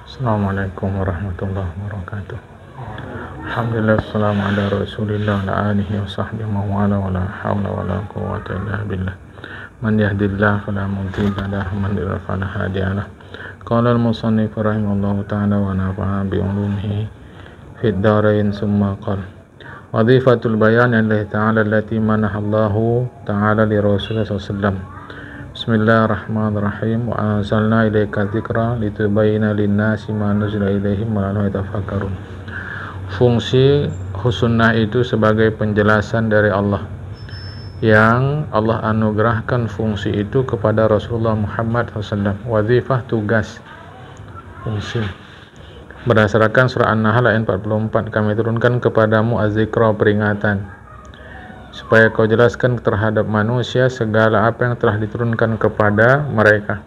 Assalamualaikum warahmatullahi wabarakatuh. Alhamdulillah, assalamu ala rasulillah ala alihi wa sahbihi wa wala wala hawla wala quwwata illa billah. Man yahdillah fala mudilla lahu man yudlil fala hadiya lahu. Qala al-musannif rahimahullahu ta'ala wa nafa'a bi ulumihi fid dharain summa qala wadhifatul bayan lillahi ta'ala allati manahallahu ta'ala li rasulillah sallallahu alaihi wasallam. Bismillahirrahmanirrahim. Wa anzalna ilaika dzikra litubayyana lin-nasi ma nuzila ilaihim wa la'allahum yatafakkarun. Fungsi sunnah itu sebagai penjelasan dari Allah, yang Allah anugerahkan fungsi itu kepada Rasulullah Muhammad SAW. Wazifah, tugas, fungsi. Berdasarkan surah An-Nahl ayat 44, kami turunkan kepadamu az-zikra, peringatan, supaya kau jelaskan terhadap manusia segala apa yang telah diturunkan kepada mereka.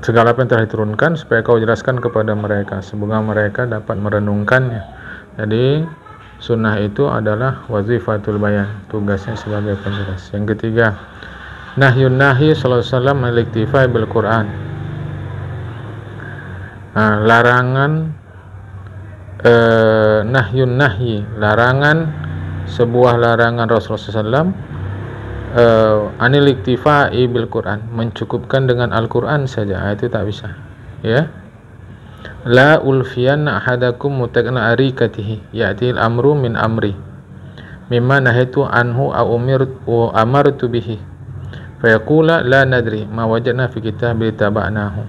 Segala apa yang telah diturunkan supaya kau jelaskan kepada mereka, semoga mereka dapat merenungkannya. Jadi sunnah itu adalah wazifatul bayan, tugasnya sebagai penjelas. Yang ketiga, nahyun nahi sallallahu alaihi wasallam al-iktifai bil Quran. Nahyun nahyi, larangan, sebuah larangan Rasulullah SAW anil iktifai bil Quran, mencukupkan dengan Al-Quran saja, itu tak bisa, ya. La ulfiyanna ahadakum mutakna arikatihi ya'til amru min amri mimma nahaitu anhu au amartu bihi fayaqula la nadri ma wajadna fi kitabi taba'nahu.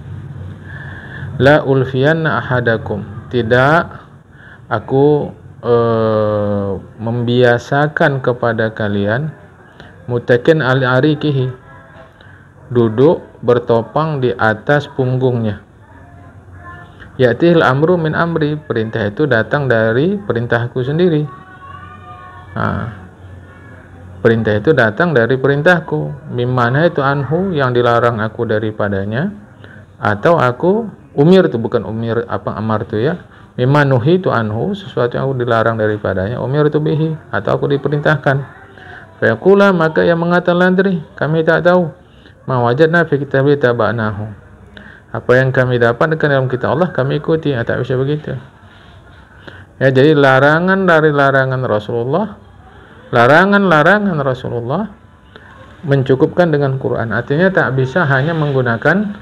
La ulfiyanna ahadakum, tidak aku membiasakan kepada kalian mutakin al-arikihi, duduk bertopang di atas punggungnya. Ya'tihil amru min amri, perintah itu datang dari perintahku sendiri. Perintah itu datang dari perintahku. Mimana itu anhu, yang dilarang aku daripadanya, atau aku umir itu, bukan umir apa amar itu, ya. Mimma nuhitu anhu, sesuatu yang aku dilarang daripadanya, umirtu bihi, atau aku diperintahkan. Fayaqula, maka yang mengatakan landri, kami tak tahu. Ma wajadna fi kitabi taba'nahu, apa yang kami dapat dalam kitab Allah kami ikuti. Tak bisa begitu, ya. Jadi larangan dari larangan Rasulullah, larangan Rasulullah mencukupkan dengan Quran. Artinya tak bisa hanya menggunakan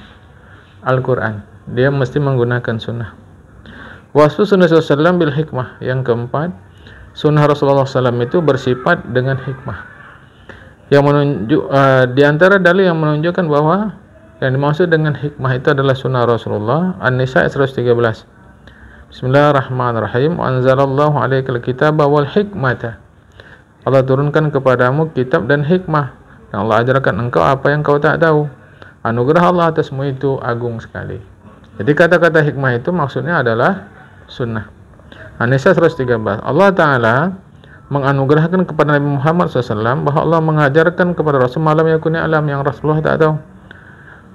Al-Quran, dia mesti menggunakan sunnah. Wasfu sunnah SAW bil hikmah. Yang keempat, sunnah Rasulullah SAW itu bersifat dengan hikmah. Yang menunjuk di antara dalil yang menunjukkan bahwa yang dimaksud dengan hikmah itu adalah sunnah Rasulullah, An-Nisa 113. Bismillahirrahmanirrahim. Wa anzalallahu alaikal kitaba wal hikmata. Allah turunkan kepadamu kitab dan hikmah, yang Allah ajarkan engkau apa yang kau tak tahu. Anugerah Allah atasmu itu agung sekali. Jadi kata-kata hikmah itu maksudnya adalah sunnah. An-Nisa 113. Allah Ta'ala menganugerahkan kepada Nabi Muhammad SAW bahwa Allah mengajarkan kepada Rasul malam yakuni alam, yang Rasulullah tak tahu.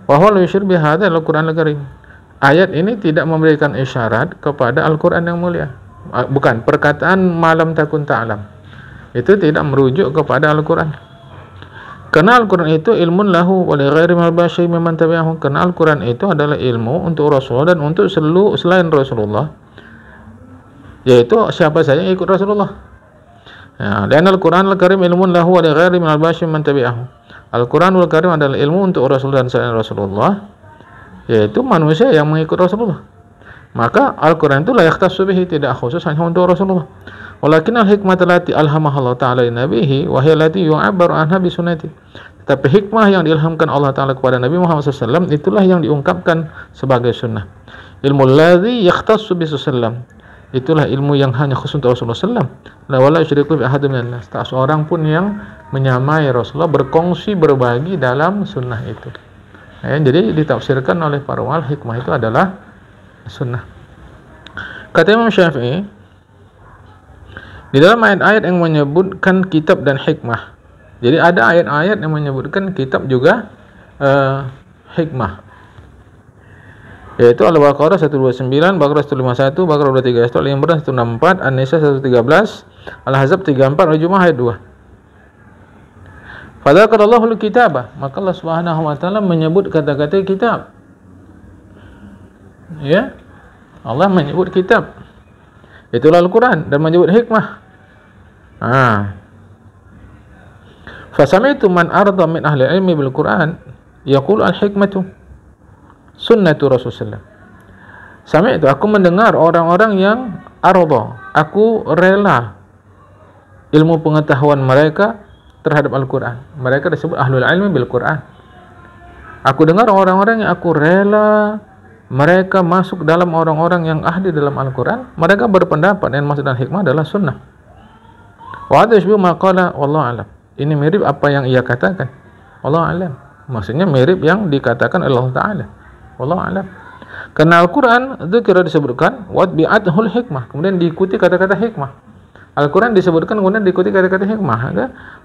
Wa huwa yusyir bi hadzal Qur'an al-Karim. Ayat ini tidak memberikan isyarat kepada Al-Quran yang mulia. Bukan, perkataan malam takun ta'lam itu tidak merujuk kepada Al-Quran. Karena Al-Quran itu ilmun lahu wa li ghairi al-bashari mimman tabi'ahu. Karena Al-Quran itu adalah ilmu untuk Rasulullah dan untuk seluruh selain Rasulullah, yaitu siapa saja yang ikut Rasulullah. Dan Al-Quran Al-Karim ilmun lahu wa li ghairi al-bashari mimman tabi'ahu. Al-Quranul Karim adalah ilmu untuk Rasul dan selain Rasulullah, yaitu manusia yang mengikut Rasulullah. Maka Al-Quran itu la yakhtassu bihi, tidak khusus hanya untuk Rasulullah. Walakin al-hikmah allati alhamahallahu ta'ala li nabihi wa hiya allati yu'abbaru anha bi sunnati. Tapi hikmah yang diilhamkan Allah Ta'ala kepada Nabi Muhammad SAW, itulah yang diungkapkan sebagai sunnah. Ilmu alladhi yakhtassu bi sallam, itulah ilmu yang hanya khusus untuk Rasulullah SAW. La wala yusyriku bi ahadin minan nas, tak seorang pun yang menyamai Rasulullah, berkongsi, berbagi dalam sunnah itu. Jadi ditafsirkan oleh para ulama, hikmah itu adalah sunnah. Kata Imam Syafi'i, di dalam ayat-ayat yang menyebutkan kitab dan hikmah, jadi ada ayat-ayat yang menyebutkan kitab juga hikmah, yaitu Al-Baqarah 129, Baqarah 151, Baqarah 231, Al-Imran 164, An-Nisa 113, Al-Ahzab 34, Al-Jumu'ah ayat 2. Fadzakarallahu al-kitabah, maka Allah Subhanahu wa taala menyebut kata-kata kitab. Ya, Allah menyebut kitab, itulah Al-Quran, dan menyebut hikmah. Fasami'tu man arda min ahli ilmi bil Quran yaqulu al-hikmatu sunnatu Rasulullah. Sami'tu, aku mendengar orang-orang yang arda, aku rela ilmu pengetahuan mereka terhadap Al-Quran. Mereka disebut ahlul ilmi bil Quran. Aku dengar orang-orang yang aku rela mereka masuk dalam orang-orang yang ahli dalam Al-Quran. Mereka berpendapat yang maksud dan hikmah adalah sunnah. Wa hadha yashbihu ma qala wallahu a'lam. Ini mirip apa yang ia katakan. Wallahu a'lam. Maksudnya mirip yang dikatakan oleh Allah Ta'ala. Wallahu a'lam. Karena Al-Quran itu kira disebutkan watbi'athul hikmah, kemudian diikuti kata-kata hikmah. Al-Quran disebutkan kemudian diikuti kata-kata hikmah.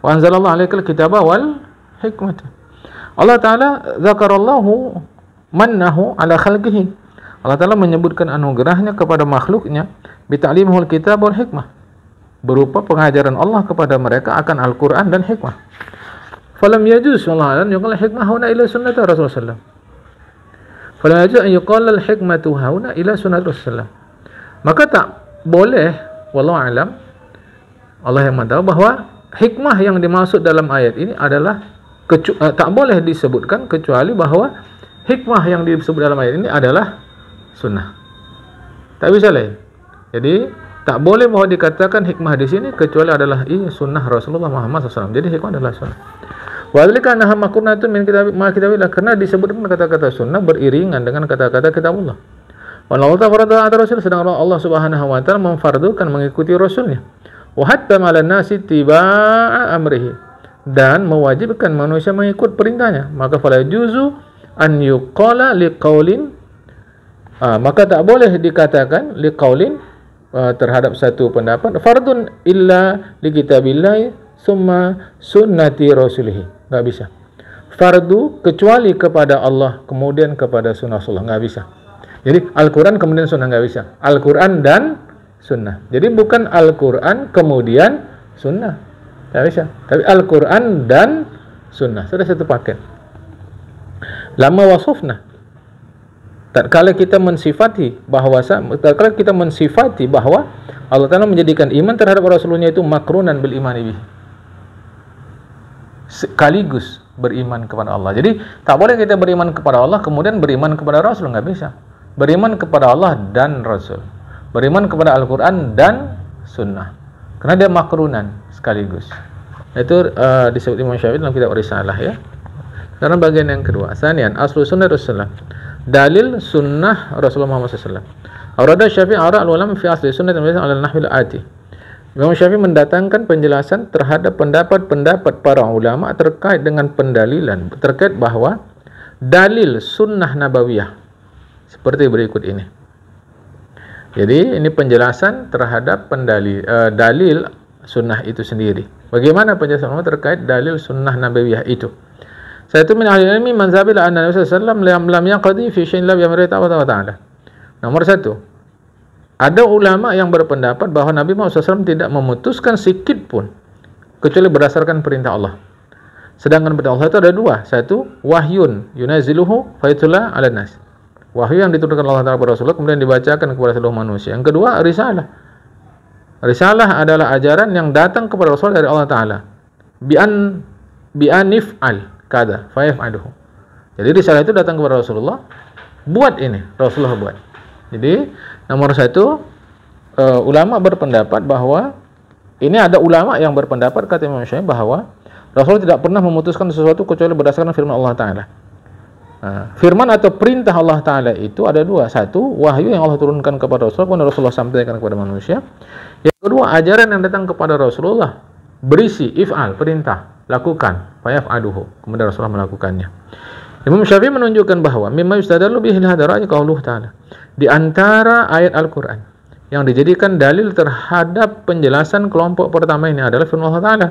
Wa anzalallahu 'alaikal kitaba wal hikmata. Allah Ta'ala zakarallahu mannahu ala khalqihi. Allah Ta'ala menyebutkan anugerahnya kepada makhluknya bita'limul kitab wal hikmah, berupa pengajaran Allah kepada mereka akan Al-Quran dan hikmah. Falam yajuz wallahu a'lam yuqal hikmah huna ila sunnati Rasulullah. Falam yajuz an yuqal al-hikmatu huna ila sunnati Rasulullah. Maka tak boleh, wallahu a'lam, Allah yang tahu, bahwa hikmah yang dimaksud dalam ayat ini adalah tak boleh disebutkan kecuali bahwa hikmah yang disebut dalam ayat ini adalah sunnah. Tak bisa lain. Jadi tak boleh bahwa dikatakan hikmah di sini kecuali adalah sunnah Rasulullah Muhammad SAW. Jadi hikmah adalah sunnah. Wadzalika annaha maqrunatun min kitabillah, karena disebutkan kata-kata sunnah beriringan dengan kata-kata kitabullah. Wa Allah ta'ala Rasul, sedang Allah Subhanahu wa taala memfardukan mengikuti Rasulnya. Wa hatta 'alan nasi tiba'a amrihi, dan mewajibkan manusia mengikut perintahnya. Maka fala juzu an yuqala liqaulin, maka tak boleh dikatakan liqaulin terhadap satu pendapat fardun illa li kitabillah summa sunnati rasulih. Enggak bisa. Fardu kecuali kepada Allah kemudian kepada sunnah Rasulullah, enggak bisa. Jadi Al-Quran kemudian sunnah, enggak bisa. Al-Quran dan sunnah. Jadi bukan Al-Quran kemudian sunnah, enggak bisa. Tapi Al-Quran dan sunnah sudah satu paket. Lama wasofna, tatkala kita mensifati bahwa Allah Ta'ala menjadikan iman terhadap Rasulullah itu makrunan bil imani bih, sekaligus beriman kepada Allah. Jadi tak boleh kita beriman kepada Allah kemudian beriman kepada Rasul, nggak bisa. Beriman kepada Allah dan Rasul, beriman kepada Al-Quran dan Sunnah, karena dia makrunan sekaligus. Itu disebut Imam Syafi'i dalam kitab Risalah, ya. Karena bagian yang kedua, sanian aslu sunnah Rasulullah, dalil sunnah Rasulullah Muhammad SAW. Arada Syafi'i ara al-ulama fi asli sunnah ala nahwil ati. Imam Syafi'i mendatangkan penjelasan terhadap pendapat-pendapat para ulama terkait dengan pendalilan, terkait bahwa dalil sunnah nabawiyah seperti berikut ini. Jadi ini penjelasan terhadap dalil sunnah itu sendiri. Bagaimana penjelasan ulama terkait dalil sunnah nabawiyah itu? Satu min ahli ilmi man zabila anna Nabi sallallahu alaihi wasallam lam yaqdi fi syai'in lam yamri ta'ala. Nomor satu, ada ulama yang berpendapat bahwa Nabi Muhammad SAW tidak memutuskan sikit pun kecuali berdasarkan perintah Allah. Sedangkan perintah Allah itu ada dua. Satu, wahyun yunaziluhu faitullah ala nas, wahyu yang diturunkan Allah Ta'ala kepada Rasulullah kemudian dibacakan kepada seluruh manusia. Yang kedua, risalah. Risalah adalah ajaran yang datang kepada Rasul dari Allah Ta'ala. Bi'anif'al kada fa'aluhu. Jadi risalah itu datang kepada Rasulullah, buat ini, Rasulullah buat. Jadi nomor satu, ulama berpendapat bahwa ini ada ulama yang berpendapat, kata Imam Syafi'i, bahwa Rasul tidak pernah memutuskan sesuatu kecuali berdasarkan firman Allah Ta'ala. Firman atau perintah Allah Ta'ala itu ada dua. Satu, wahyu yang Allah turunkan kepada Rasulullah, kemudian Rasulullah sampaikan kepada manusia. Yang kedua, ajaran yang datang kepada Rasulullah berisi if'al, perintah, lakukan, fa'aluhu, kemudian Rasulullah melakukannya. Imam Syafi'i menunjukkan bahwa mimma yustadallu bihi al-hadara'ati qauluhu ta'ala, di antara ayat Al-Quran yang dijadikan dalil terhadap penjelasan kelompok pertama ini adalah firman Allah Ta'ala,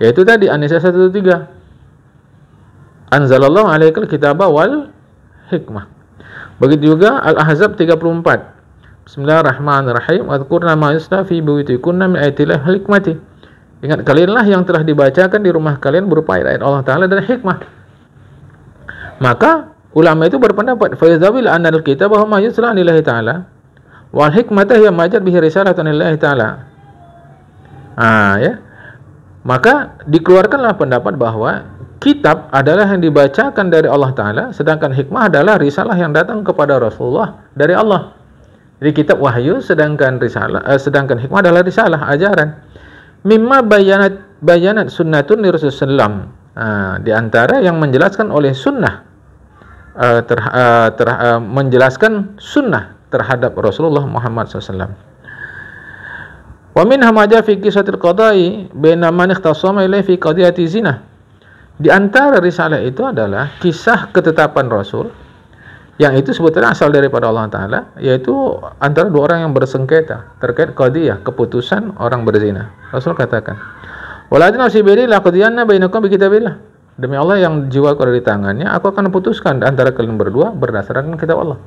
yaitu tadi An-Nisa 113, anzalallahu alaikal kitaba wal hikmah. Begitu juga Al-Ahzab 34, bismillahirrahmanirrahim, wadhkurna ma yusla fi buyutikunna min ayatillah hikmati. Ingat kalianlah yang telah dibacakan di rumah kalian berupa ayat-ayat Allah Ta'ala dan hikmah. Maka ulama itu berpendapat fa yadhawil anal kitab wa ma yusla lillahi ta'ala wal hikmata hiya ma jat bihi risalatan lillahi ta'ala. Ya. Maka dikeluarkanlah pendapat bahwa kitab adalah yang dibacakan dari Allah Ta'ala, sedangkan hikmah adalah risalah yang datang kepada Rasulullah dari Allah. Jadi kitab wahyu, sedangkan hikmah adalah risalah, ajaran. Mimma bayanat sunnatun li Rasulullah. Di antara yang menjelaskan oleh sunnah, menjelaskan sunnah terhadap Rasulullah Muhammad SAW. Wa minha ma jaa fi qisatil qada'i baina man ikhtasama ilaihi fi qadiyati zina. Di antara risalah itu adalah kisah ketetapan Rasul yang itu sebetulnya asal daripada Allah Ta'ala, yaitu antara dua orang yang bersengketa terkait qadiyah, keputusan orang berzina. Rasul katakan, "Waladina sibiri la qadiyanna bainakum bi kitabillah." Demi Allah yang jiwaku ada di tangannya, aku akan putuskan antara kalian berdua berdasarkan kitab Allah.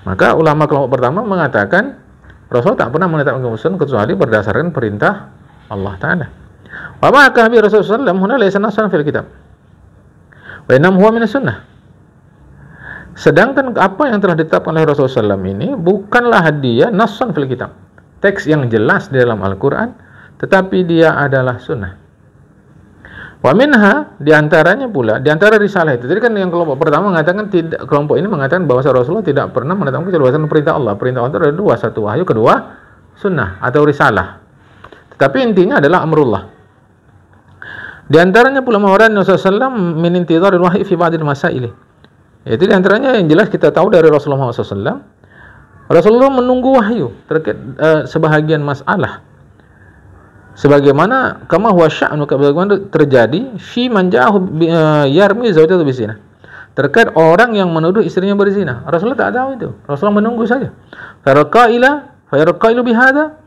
Maka ulama kelompok pertama mengatakan Rasul tak pernah menetapkan keputusan kecuali berdasarkan perintah Allah Ta'ala. Wa ma kahbi Rasulullah sallallahu alaihi wasallam fil kitab. Wa innam huwa min sunnah. Sedangkan apa yang telah ditetapkan oleh Rasulullah SAW ini bukanlah dia nassan fil kitab, teks yang jelas di dalam Al-Quran, tetapi dia adalah sunnah. Wa minha, diantaranya pula, diantara risalah itu. Jadi kan yang kelompok pertama mengatakan tidak, kelompok ini mengatakan bahwa Rasulullah tidak pernah menetapkan kecuali perintah Allah. Perintah Allah itu ada dua, satu wahyu, kedua sunnah atau risalah. Tetapi intinya adalah amrullah. Di antaranya pula mawaran Rasulullah SAW min intidharil wahyi fi ba'dil masail. Yaitu di antaranya yang jelas kita tahu dari Rasulullah SAW, Rasulullah menunggu wahyu terkait sebahagian masalah. Sebagaimana kama huwa sya'nu, bagaimana terjadi fi man ja'ahu yarmi zawjatahu bizina. Terkait orang yang menuduh istrinya berzina. Rasulullah tak tahu itu. Rasulullah menunggu saja. Fayarqailu bihadza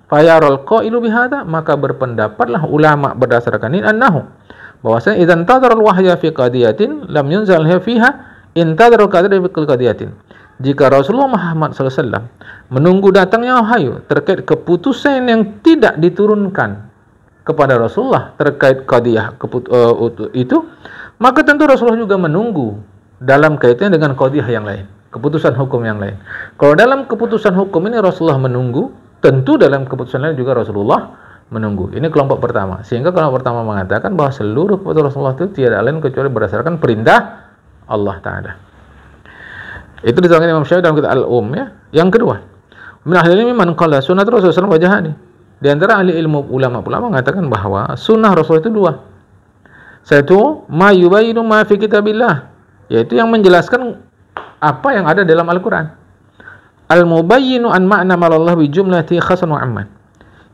fayaral qailu bihadza, maka berpendapatlah ulama berdasarkan ini annahu bahwasanya idzan tadara al-wahya fi qadiyatin lam yunzal fiha intadara qadiyatin. Jika Rasulullah Muhammad SAW menunggu datangnya wahyu terkait keputusan yang tidak diturunkan kepada Rasulullah terkait qadiyah itu, maka tentu Rasulullah juga menunggu dalam kaitannya dengan qadiyah yang lain, keputusan hukum yang lain. Kalau dalam keputusan hukum ini Rasulullah menunggu, tentu dalam keputusan lain juga Rasulullah menunggu. Ini kelompok pertama. Sehingga kelompok pertama mengatakan bahwa seluruh keputusan Rasulullah itu tidak lain kecuali berdasarkan perintah Allah Ta'ala. Itu diterangkan Imam Syafi'i dalam kitab Al-Ya. Yang kedua, min ahli ilmi man qala sunnat Rasulullah wajhani. Di antara ahli ilmu ulama mengatakan bahwa sunnah Rasul itu dua. Satu, ma yubayinu ma fi kitabillah, yaitu yang menjelaskan apa yang ada dalam Al-Quran. Al-mubayyinu an ma'na malallah bi jumlati khasan wa amman.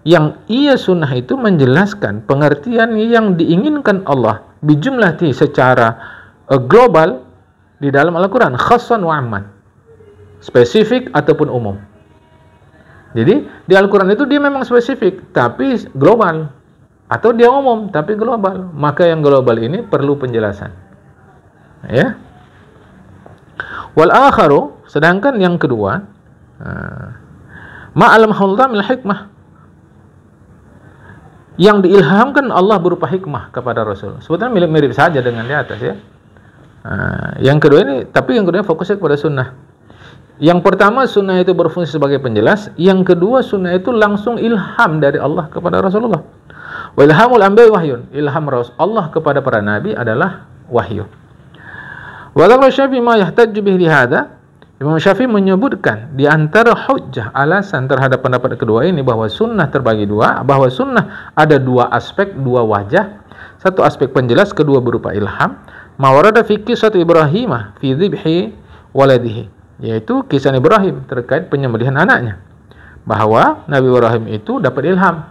Yang ia sunnah itu menjelaskan pengertian yang diinginkan Allah bi jumlati secara global di dalam Al-Quran, khasan wa amman, spesifik ataupun umum. Jadi di Al-Quran itu dia memang spesifik tapi global, atau dia umum tapi global. Maka yang global ini perlu penjelasan, ya. Wal akharu, sedangkan yang kedua, ma'alam hulzamil hikmah, yang diilhamkan Allah berupa hikmah kepada Rasul. Sebetulnya mirip-mirip saja dengan di atas, ya. Yang kedua ini, tapi yang kedua fokusnya kepada sunnah. Yang pertama, sunnah itu berfungsi sebagai penjelas. Yang kedua, sunnah itu langsung ilham dari Allah kepada Rasulullah. Wa ilhamul anbiya wahyun. Ilham Allah kepada para nabi adalah wahyu. Wa dzakara Syafi'i ma yahtajju bihi lihada. Imam Syafi'i menyebutkan di antara hujjah, alasan terhadap pendapat kedua ini bahwa sunnah terbagi dua, bahwa sunnah ada dua aspek, dua wajah. Satu aspek penjelas, kedua berupa ilham. Mawarada fi qissat Ibrahim fi dzibhi waladihi, yaitu kisah Ibrahim terkait penyembelihan anaknya, bahwa Nabi Ibrahim itu dapat ilham.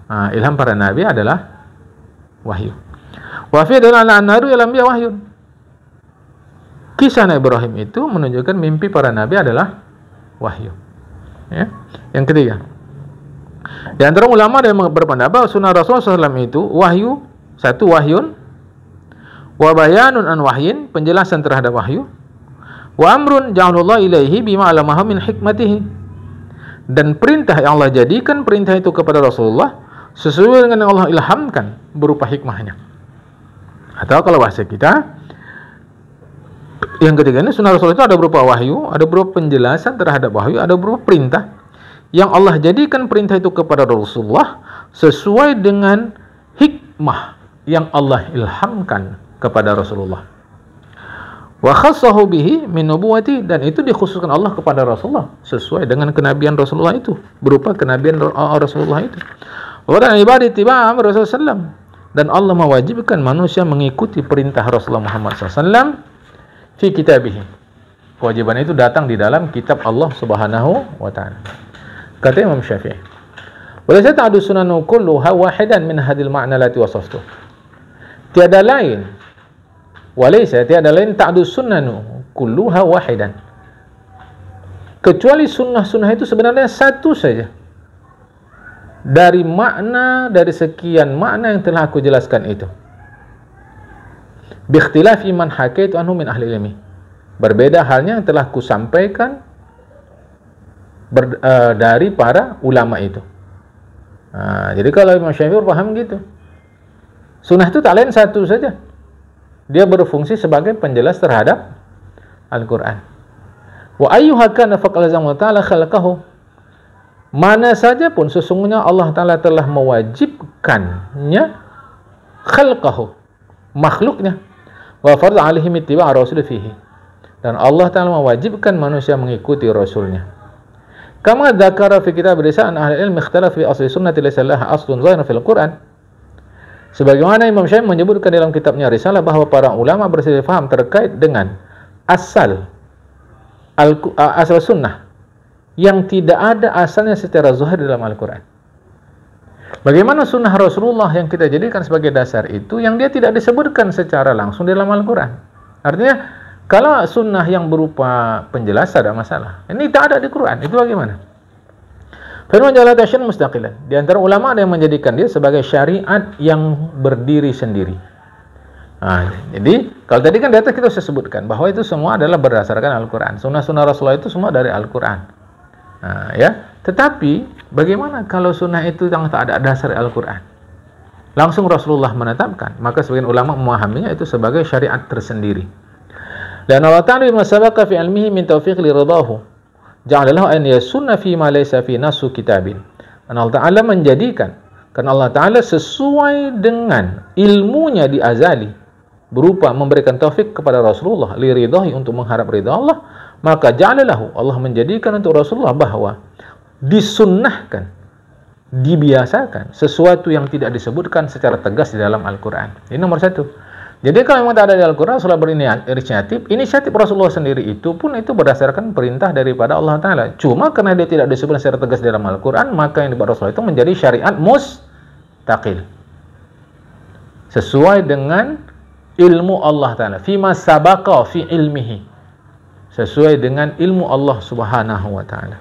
Ilham para nabi adalah wahyu. Wa fi dalala an-naru lam ya wahyun. Kisah Nabi Ibrahim itu menunjukkan mimpi para nabi adalah wahyu. Ya. Yang ketiga, di antara ulama yang berpendapat sunnah Rasulullah SAW itu wahyu, satu wahyun, wa bayanun an wahyin, penjelasan terhadap wahyu, wa amrun ja'alallahu ilaihi bima alamahu min hikmatihi, dan perintah yang Allah jadikan perintah itu kepada Rasulullah sesuai dengan yang Allah ilhamkan berupa hikmahnya. Atau kalau bahasa kita, Yang ketiga ini sunnah Rasul itu ada berupa wahyu, ada berupa penjelasan terhadap wahyu, ada berupa perintah yang Allah jadikan perintah itu kepada Rasulullah sesuai dengan hikmah yang Allah ilhamkan kepada Rasulullah. Wa khassahu bihi min nubuwati, dan itu dikhususkan Allah kepada Rasulullah sesuai dengan kenabian Rasulullah itu, berupa kenabian Rasulullah itu. Wa dan ibadah tiba Rasulullah sallam, dan Allah mewajibkan manusia mengikuti perintah Rasulullah Muhammad SAW fi kitabihi. Kewajiban itu datang di dalam kitab Allah Subhanahu wa taala. Kata Imam Syafi'i, "Walaysa ta'du sunanu kulluha wahidan min hadhil ma'na allati wasaftu." Tiada lain ta'du sunanu kulluha wahidan. Kecuali sunnah-sunnah itu sebenarnya satu saja dari sekian makna yang telah aku jelaskan itu. Bi ikhtilafi man hakaitu anhu min ahli ilmi. Berbeda halnya yang telah ku sampaikan dari para ulama itu. Jadi kalau Imam Syafi'i paham gitu, sunnah itu tak lain satu saja, dia berfungsi sebagai penjelas terhadap Al-Quran. Wa ayyuha kana faqad lazama ta'ala khalaqahu, mana saja pun sesungguhnya Allah Ta'ala telah mewajibkannya, khalqahu, makhluknya, wa farda alaihim ittiba' rasul fihi, dan Allah Ta'ala mewajibkan manusia mengikuti Rasulnya. Kama dzakara fi kitab risalah ahli ilmi ikhtilaf fi asli sunnati laysa laha aslun zahir fil Quran. Sebagaimana Imam Syafi'i menyebutkan dalam kitabnya Risalah bahwa para ulama berselisih paham terkait dengan asal sunnah yang tidak ada asalnya secara zahir dalam Al-Quran. Bagaimana sunnah Rasulullah yang kita jadikan sebagai dasar itu yang dia tidak disebutkan secara langsung dalam Al-Quran. Artinya kalau sunnah yang berupa penjelasan ada masalah, ini tak ada di Quran, itu bagaimana? Firman jalla tasyan mustaqilan. Di antara ulama ada yang menjadikan dia sebagai syariat yang berdiri sendiri. Jadi kalau tadi kan di atas kita sudah sebutkan bahwa itu semua adalah berdasarkan Al-Quran. Sunnah-sunnah Rasulullah itu semua dari Al-Quran. Tetapi bagaimana kalau sunnah itu yang tak ada dasar Al-Quran? Langsung Rasulullah menetapkan, maka sebagian ulama memahaminya itu sebagai syariat tersendiri. Dan Allah Ta'ala bima sabaqa fi ilmihi min taufiq li ridahu ja'ala lahu an yasunna fi ma laysa fi nasu kitabin. Dan Allah Ta'ala menjadikan, karena Allah Ta'ala sesuai dengan ilmunya di azali berupa memberikan taufik kepada Rasulullah li ridahi, untuk mengharap ridha Allah, maka ja'ala lahu, Allah menjadikan untuk Rasulullah bahwa disunnahkan, dibiasakan sesuatu yang tidak disebutkan secara tegas di dalam Al-Quran. Ini nomor satu. Jadi kalau memang tak ada di Al-Quran, Rasulullah inisiatif Rasulullah sendiri itu pun itu berdasarkan perintah daripada Allah Ta'ala. Cuma karena dia tidak disebutkan secara tegas dalam Al-Quran, maka yang dibuat Rasulullah itu menjadi syariat mustaqil sesuai dengan ilmu Allah Ta'ala. Fima sabaqa fi ilmihi, sesuai dengan ilmu Allah Subhanahu wa Ta'ala.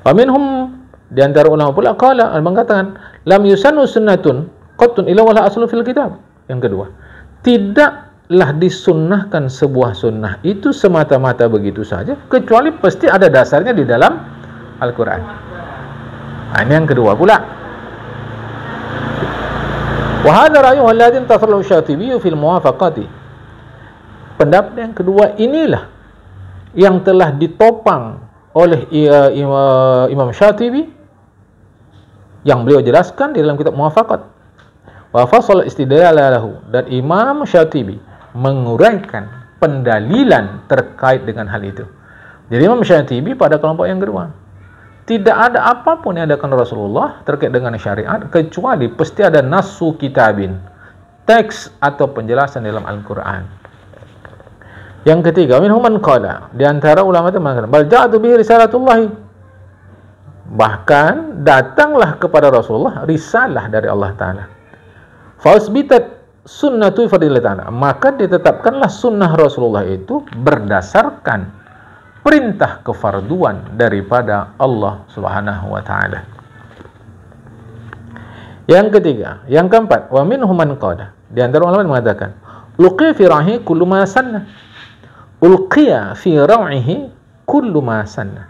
Wa minhum, di antara ulama pula qala, mengatakan lam yusannu sunnatun qattun illa wala aslu fil kitab. Yang kedua, tidaklah disunnahkan sebuah sunnah itu semata-mata begitu saja, kecuali pasti ada dasarnya di dalam Al-Quran. Ini yang kedua pula. Wa hadha ra'yu alladhi intasara Syatibi fil muwafaqati. Pendapat yang kedua inilah yang telah ditopang oleh Imam Syatibi, yang beliau jelaskan di dalam kitab Muwafaqat. Wa fasal istidlala lahu, dan Imam Syatibi menguraikan pendalilan terkait dengan hal itu. Jadi Imam Syatibi pada kelompok yang kedua, tidak ada apapun yang diadakan Rasulullah terkait dengan syariat kecuali pasti ada nasu kitabin, teks atau penjelasan dalam Al-Quran. Yang ketiga, minhum man qala, di antara ulama itu mengatakan bal ja'atu bihi risalatullah, bahkan datanglah kepada Rasulullah risalah dari Allah Ta'ala. Fausbitat sunnatu fadilatana, maka ditetapkanlah sunnah Rasulullah itu berdasarkan perintah kefarduan daripada Allah Subhanahu wa Ta'ala. Yang ketiga, yang keempat, wa minhum man qala, di antara ulama mengatakan ulqiya fi rahi kullu ma sanna, ulqiya fi ra'ihi kullu ma sanna,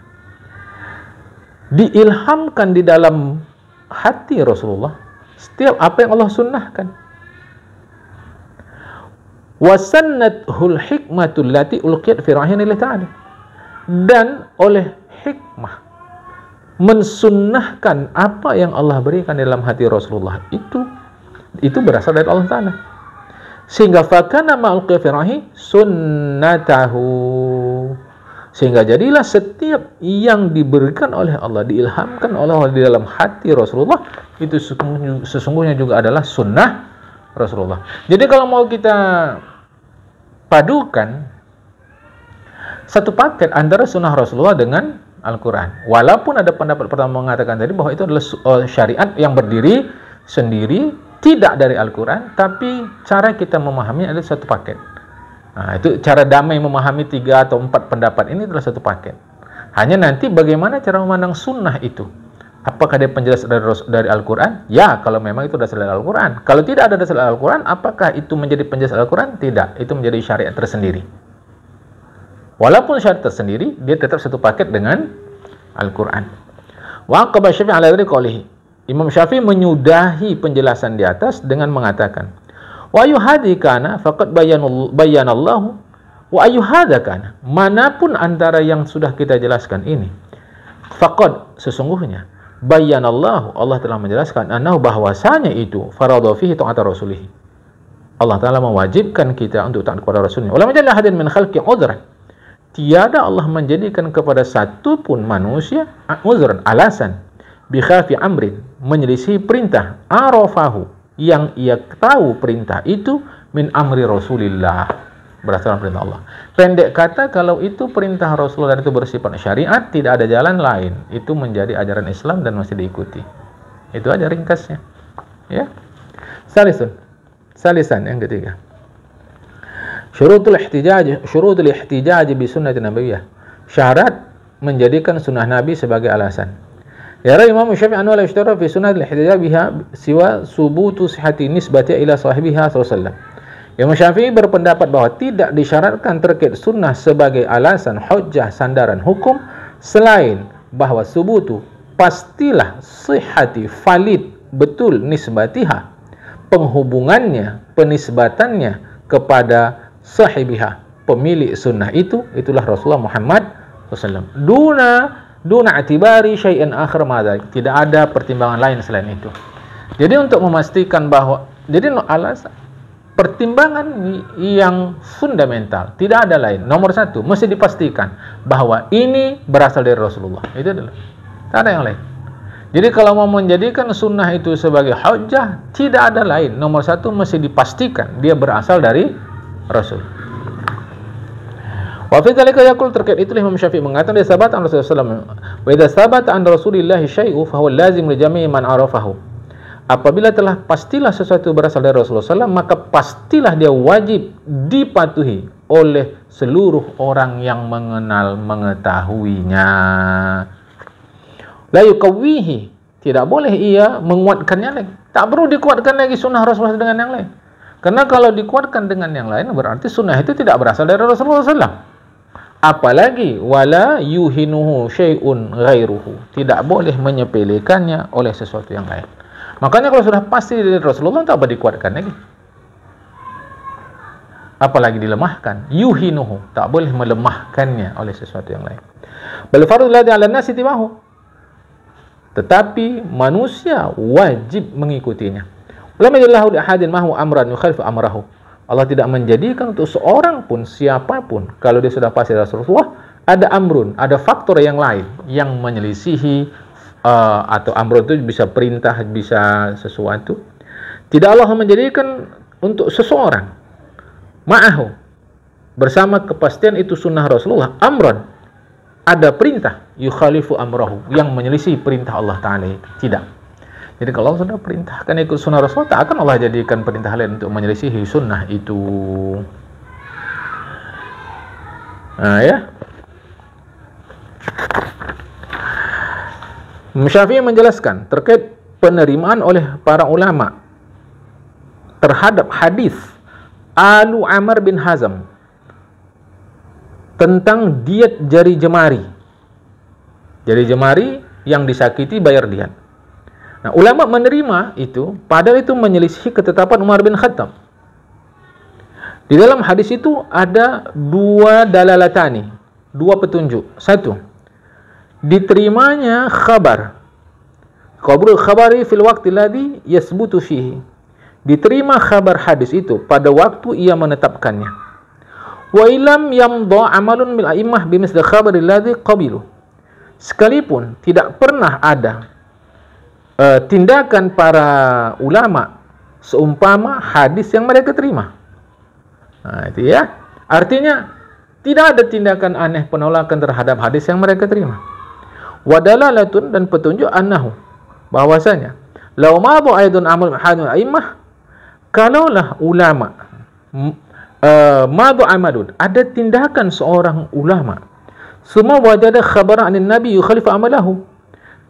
diilhamkan di dalam hati Rasulullah setiap apa yang Allah sunnahkan. Wasannathul hikmatul lati ulqiyat fi rahimillah ta'ala. Dan oleh hikmah mensunnahkan apa yang Allah berikan dalam hati Rasulullah itu berasal dari Allah Ta'ala. Sehingga fakana ma'ulqiya fi rahim sunnatahu. Sehingga jadilah setiap yang diberikan oleh Allah, diilhamkan oleh Allah di dalam hati Rasulullah, itu sesungguhnya juga adalah sunnah Rasulullah. Jadi kalau mau kita padukan satu paket antara sunnah Rasulullah dengan Al-Quran, walaupun ada pendapat pertama mengatakan tadi bahwa itu adalah syariat yang berdiri sendiri, tidak dari Al-Quran, tapi cara kita memahaminya adalah satu paket. Nah, itu cara damai memahami 3 atau 4 pendapat ini adalah satu paket. Hanya nanti bagaimana cara memandang sunnah itu. Apakah dia penjelasan dari Al-Quran? Ya, kalau memang itu dasar dari Al-Quran. Kalau tidak ada dasar dari Al-Quran, apakah itu menjadi penjelasan Al-Quran? Tidak, itu menjadi syariat tersendiri. Walaupun syariat tersendiri, dia tetap satu paket dengan Al-Quran. Wa aqaba Syafi'i ala dzalika qawlihi. Imam Syafi'i menyudahi penjelasan di atas dengan mengatakan, wa ayyuhadikana faqad bayanallahu wa ayyuhadakana. Manapun antara yang sudah kita jelaskan ini, faqad sesungguhnya bayanallahu, Allah telah menjelaskan, annahu bahwasanya itu faradha fihi ta'ata rasulih. Allah Ta'ala mewajibkan kita untuk taat kepada Rasulnya. Ulama jalla hadin min khalqi udhran. Tiada Allah menjadikan kepada satu pun manusia uzran, alasan, bikhafi amrin, menyelisih perintah, arafahu, yang ia tahu perintah itu, min amri Rasulillah, berdasarkan perintah Allah. Pendek kata, kalau itu perintah Rasulullah itu bersifat syariat, tidak ada jalan lain, itu menjadi ajaran Islam dan masih diikuti. Itu aja ringkasnya. Ya. Salisan yang ketiga. Syurutul ihtijaj bi sunnati nabawiyah. Syarat menjadikan sunnah Nabi sebagai alasan. Ya Imam Syafi'i anhu la yushtara fi sunnati ihtijaj biha siwa subutu sihhati nisbati ila sahibiha sallallahu. Imam Syafi'i berpendapat bahwa tidak disyaratkan terkait sunnah sebagai alasan hujjah sandaran hukum selain bahwa subutu pastilah sihhati valid betul nisbatiha penghubungannya penisbatannya kepada sahibiha, pemilik sunnah itulah Rasulullah Muhammad SAW. Duna atibari syai'an akhir madzalik. Tidak ada pertimbangan lain selain itu. Jadi untuk memastikan bahwa, jadi alasan pertimbangan yang fundamental, tidak ada lain. Nomor satu, mesti dipastikan bahwa ini berasal dari Rasulullah. Itu adalah, tidak ada yang lain. Jadi kalau mau menjadikan sunnah itu sebagai hujjah, tidak ada lain. Nomor satu, mesti dipastikan dia berasal dari Rasul. Wa fi dzalika yaqul, terkait itu Imam Syafi'i mengatakan, dia sahabat an Rasulullah sallallahu alaihi wasallam, wa idza sabata an Rasulillah syai'u fa huwa lazim li jami'i man arafahu. Apabila telah pastilah sesuatu berasal dari Rasulullah SAW, maka pastilah dia wajib dipatuhi oleh seluruh orang yang mengetahuinya. La yuqawwihi, tidak boleh ia menguatkannya lagi. Tak perlu dikuatkan lagi sunnah Rasulullah dengan yang lain. Karena kalau dikuatkan dengan yang lain, berarti sunnah itu tidak berasal dari Rasulullah SAW. Apalagi wala yuhinuhu syai'un ghairuhu, tidak boleh menyepelekannya oleh sesuatu yang lain. Makanya kalau sudah pasti dari Rasulullah, tak apa dikuatkan lagi, apalagi dilemahkan. Yuhinuhu, tak boleh melemahkannya oleh sesuatu yang lain. Bal fardhu ladzi 'ala an-nasi tibahu, tetapi manusia wajib mengikutinya. Ulama jallahu li ahadin ma huwa amran yukhalifu amrahu. Allah tidak menjadikan untuk seorang pun, siapapun, kalau dia sudah pasti Rasulullah, ada amrun, ada faktor yang lain yang menyelisihi, atau amrun itu bisa perintah, bisa sesuatu. Tidak Allah menjadikan untuk seseorang ma'ahu, bersama kepastian itu sunnah Rasulullah, amrun, ada perintah, yukhalifu amrahu, yang menyelisih perintah Allah Ta'ala. Tidak. Jadi kalau Allah sudah perintahkan ikut sunnah Rasul, tak akan Allah jadikan perintah lain untuk menyelisihi sunnah itu. Nah ya, Syafi'i menjelaskan terkait penerimaan oleh para ulama terhadap hadis Alu Amr bin Hazm tentang diet jari jemari. Jari jemari yang disakiti bayar diat. Nah, ulama menerima itu, padahal itu menyelisih ketetapan Umar bin Khattab. Di dalam hadis itu ada dua dalalatani, dua petunjuk. Satu, diterimanya khabar. Qabul khabari fil waqti alladhi yasbutu fihi. Diterima khabar hadis itu pada waktu ia menetapkannya. Wa ilam yamdha amalun bil a'immah bimisli khabari alladhi qabilu. Sekalipun tidak pernah ada tindakan para ulama seumpama hadis yang mereka terima. Nah, itu ya. Artinya tidak ada tindakan aneh penolakan terhadap hadis yang mereka terima. Wadalalatun, dan petunjuk annahu, bahwasanya law ma'dhu aidun amal hadis a'immah, kalaulah ulama ma'dhu amalun, ada tindakan seorang ulama, semua wajada khabar anin nabi yukhalifu amalahu,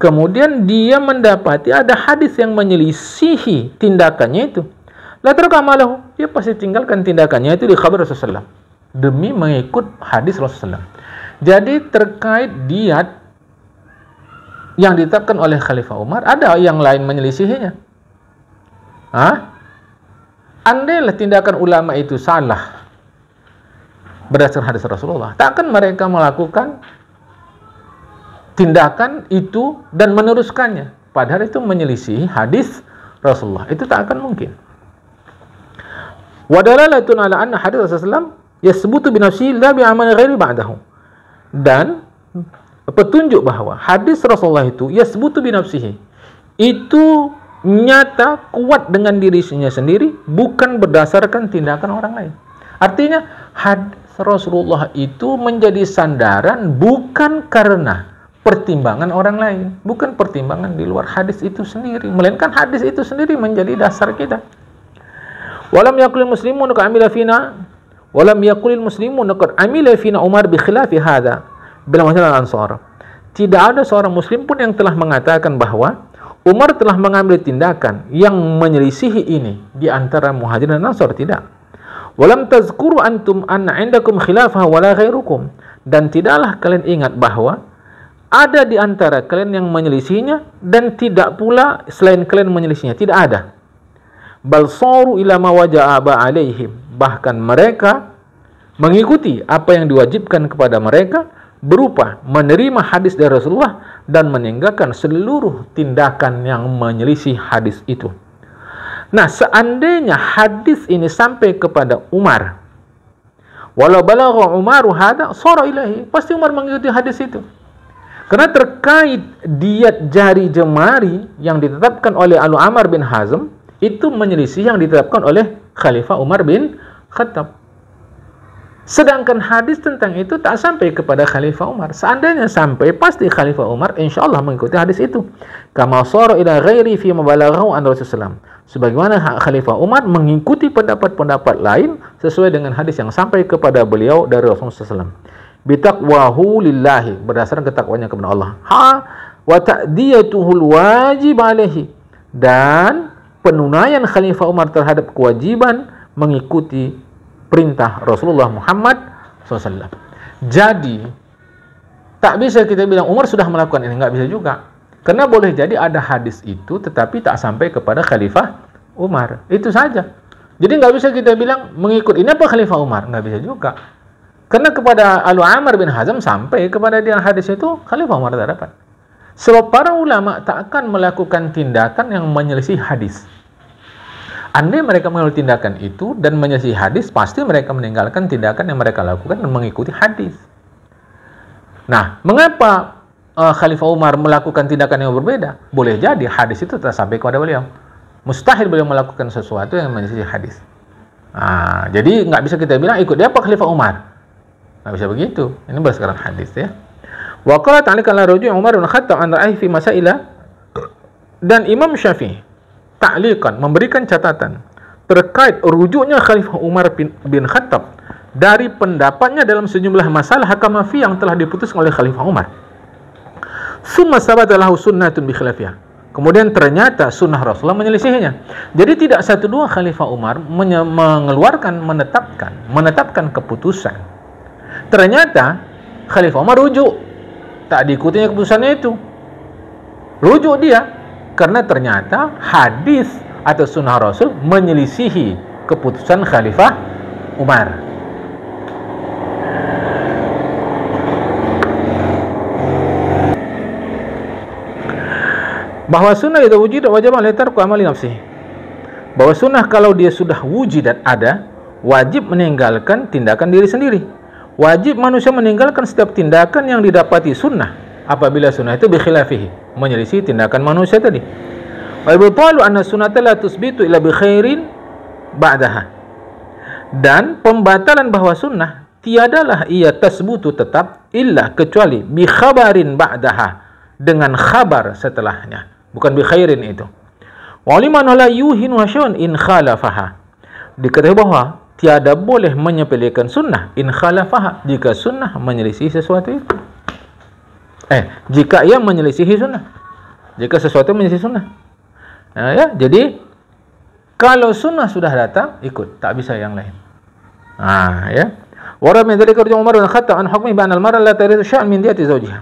kemudian dia mendapati ada hadis yang menyelisihi tindakannya itu, la taraka amalahu, dia pasti tinggalkan tindakannya itu di khabar Rasulullah demi mengikut hadis Rasulullah. Jadi terkait diat yang ditetapkan oleh Khalifah Umar, ada yang lain menyelisihinya. Andailah tindakan ulama itu salah berdasarkan hadis Rasulullah, takkan mereka melakukan tindakan itu dan meneruskannya, padahal itu menyelisihi hadis Rasulullah. Itu tak akan mungkin. Wadalalatun ala anna hadis Rasulullah yasbutu binafsihi la bi'amal ghairi ba'dahu, dan petunjuk bahwa hadis Rasulullah itu yasbutu binafsihi, itu nyata kuat dengan dirinya sendiri, bukan berdasarkan tindakan orang lain. Artinya hadis Rasulullah itu menjadi sandaran bukan karena pertimbangan orang lain, bukan pertimbangan di luar hadis itu sendiri, melainkan hadis itu sendiri menjadi dasar kita. Walam yaqulil muslimun qad amila fina walam yaqulil muslimun qad amila fina Umar bi khilafi hadza bila masalah Ansar. Tidak ada seorang muslim pun yang telah mengatakan bahwa Umar telah mengambil tindakan yang menyelisihi ini di antara Muhajirin dan Ansar, tidak. Walam tazkuru antum anna indakum khilafah wala ghairukum, dan tidaklah kalian ingat bahwa ada di antara kalian yang menyelisihinya dan tidak pula selain kalian menyelisihinya, tidak ada. Bal saru ila ma wajaba alaihim, bahkan mereka mengikuti apa yang diwajibkan kepada mereka, berupa menerima hadis dari Rasulullah dan meninggalkan seluruh tindakan yang menyelisih hadis itu. Nah, seandainya hadis ini sampai kepada Umar, walau balagha Umaru hada sara ilahi, pasti Umar mengikuti hadis itu. Karena terkait diat jari jemari yang ditetapkan oleh Amr bin Hazm, itu menyelisih yang ditetapkan oleh Khalifah Umar bin Khattab. Sedangkan hadis tentang itu tak sampai kepada Khalifah Umar. Seandainya sampai, pasti Khalifah Umar insyaAllah mengikuti hadis itu. Kama sara ila ghairi fi mabalaghahu an Rasulullah. Sebagaimana Khalifah Umar mengikuti pendapat-pendapat lain sesuai dengan hadis yang sampai kepada beliau dari Rasulullah SAW. Bitaqwahu lillahi, berdasarkan ketakwanya kepada Allah. Wa ta'diyatuhul wajib alaihi, dan penunaian Khalifah Umar terhadap kewajiban mengikuti perintah Rasulullah Muhammad SAW. Jadi tak bisa kita bilang Umar sudah melakukan ini, nggak bisa juga. Karena boleh jadi ada hadis itu tetapi tak sampai kepada Khalifah Umar, itu saja. Jadi nggak bisa kita bilang mengikut ini apa Khalifah Umar, nggak bisa juga. Karena kepada Amr bin Hazm sampai kepada dia hadis itu, Khalifah Umar tak dapat. Sebab para ulama tak akan melakukan tindakan yang menyelisih hadis. Andai mereka mengambil tindakan itu dan menyelisih hadis, pasti mereka meninggalkan tindakan yang mereka lakukan dan mengikuti hadis. Nah, mengapa Khalifah Umar melakukan tindakan yang berbeda? Boleh jadi hadis itu tak sampai kepada beliau. Mustahil beliau melakukan sesuatu yang menyelisih hadis. Nah, jadi nggak bisa kita bilang ikut dia apa Khalifah Umar. Nggak bisa begitu. Ini berdasarkan hadis ya. Wa qala ta'ala kana ruju' Umar bin Khattab an ra'ih fi masaila, dan Imam Syafi'i ta'liqan memberikan catatan terkait rujuknya Khalifah Umar bin Khattab dari pendapatnya dalam sejumlah masalah hakama fi yang telah diputuskan oleh Khalifah Umar. Summa sabata lahu sunnatun bi khilafiyah. Kemudian ternyata sunnah Rasulullah menyelisihinya. Jadi tidak satu dua Khalifah Umar menetapkan keputusan. Ternyata Khalifah Umar rujuk, tak diikutinya keputusannya itu. Rujuk dia karena ternyata hadis atau sunnah Rasul menyelisihi keputusan Khalifah Umar. Bahwa sunnah itu wujud wajib alaihi tarku amali nafsihi. Bahwa sunnah kalau dia sudah wujud dan ada, wajib meninggalkan tindakan diri sendiri. Wajib manusia meninggalkan setiap tindakan yang didapati sunnah apabila sunnah itu bikhilafihi, menyelisih tindakan manusia tadi. Wa ibtalu anna sunnata la tusbitu illa bi khairin ba'daha. Dan pembatalan bahwa sunnah tiadalah ia tasbutu tetap illa kecuali bi khabarin ba'daha, dengan khabar setelahnya, bukan bi khairin itu. Wa liman la yuhinu hasyun in khalafaha. Diketahui bahwa tiada boleh menyepelekan sunnah in khalafaha, jika sunnah menyelisih sesuatu itu. Jika ia menyelisihi sunnah, jika sesuatu menyelisih sunnah. Nah, ya, jadi kalau sunnah sudah datang, ikut, tak bisa yang lain. Ya. Warad min dzalika Umar bin Khattab an hukmi bi anna al-mar'a la taridu sya'an min diyati zawjiha.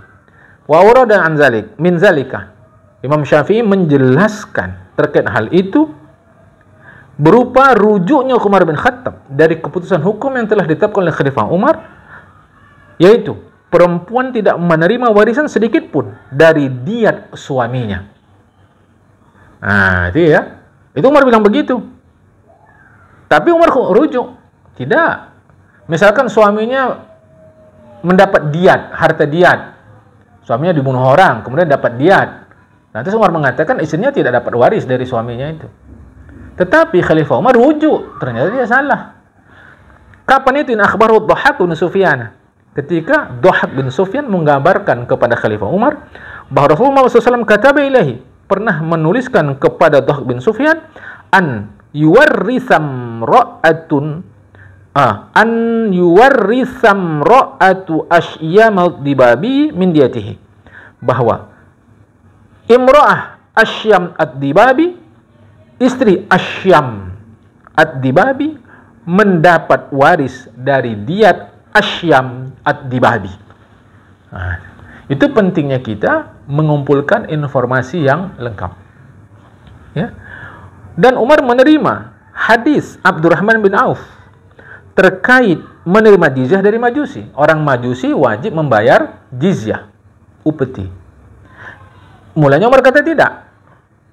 Wa warada an dzalik min dzalika. Imam Syafi'i menjelaskan terkait hal itu berupa rujuknya Umar bin Khattab dari keputusan hukum yang telah ditetapkan oleh Khalifah Umar, yaitu perempuan tidak menerima warisan sedikit pun dari diat suaminya. Itu ya. Itu Umar bilang begitu. Tapi Umar rujuk. Tidak. Misalkan suaminya mendapat diat, harta diat. Suaminya dibunuh orang, kemudian dapat diat. Nanti Umar mengatakan istrinya tidak dapat waris dari suaminya itu. Tetapi Khalifah Umar rujuk. Ternyata dia salah. Kapan itu? In akhbaru Dhahhak bin Sufyan. Ketika Dhahhak bin Sufyan menggambarkan kepada Khalifah Umar bahwa Rasulullah SAW kataba ilahi, pernah menuliskan kepada Dhahhak bin Sufyan an yuwarrisam ra'atu asyamal dibabi min diyatihi, bahwa imra'ah asyam ad-dibabi, istri Asyam ad-dibabi, mendapat waris dari diat Asyam ad-dibabi. Itu pentingnya kita mengumpulkan informasi yang lengkap. Ya. Dan Umar menerima hadis Abdurrahman bin Auf terkait menerima jizyah dari Majusi. Orang Majusi wajib membayar jizyah, upeti. Mulanya Umar kata tidak,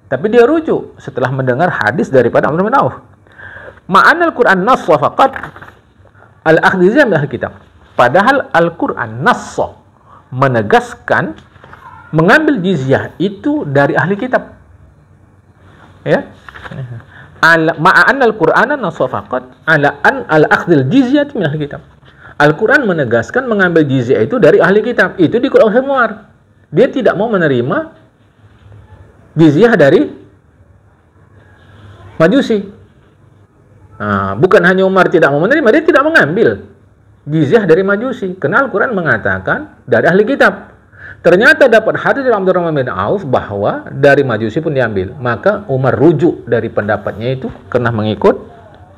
tapi dia rujuk setelah mendengar hadis daripada Abdurrahman bin Auf. Ma'anal Quran nassa faqat al-akhdh jizyah min ahli kitab. Padahal Al-Quran nassa menegaskan mengambil jizyah itu dari ahli kitab. Ya. Ma'an al-Qur'ana nassa faqat ala an al-akhdhil jizyah min ahli kitab. Al-Quran menegaskan mengambil jizyah itu dari ahli kitab. Itu di Quran Umar. Dia tidak mau menerima jizyah dari Majusi. Bukan hanya Umar tidak mau menerima, dia tidak mengambil jizyah dari Majusi. Karena Al-Quran mengatakan dari ahli kitab. Ternyata dapat hadis dari Abdurrahman bin Auf bahwa dari Majusi pun diambil. Maka Umar rujuk dari pendapatnya itu karena mengikut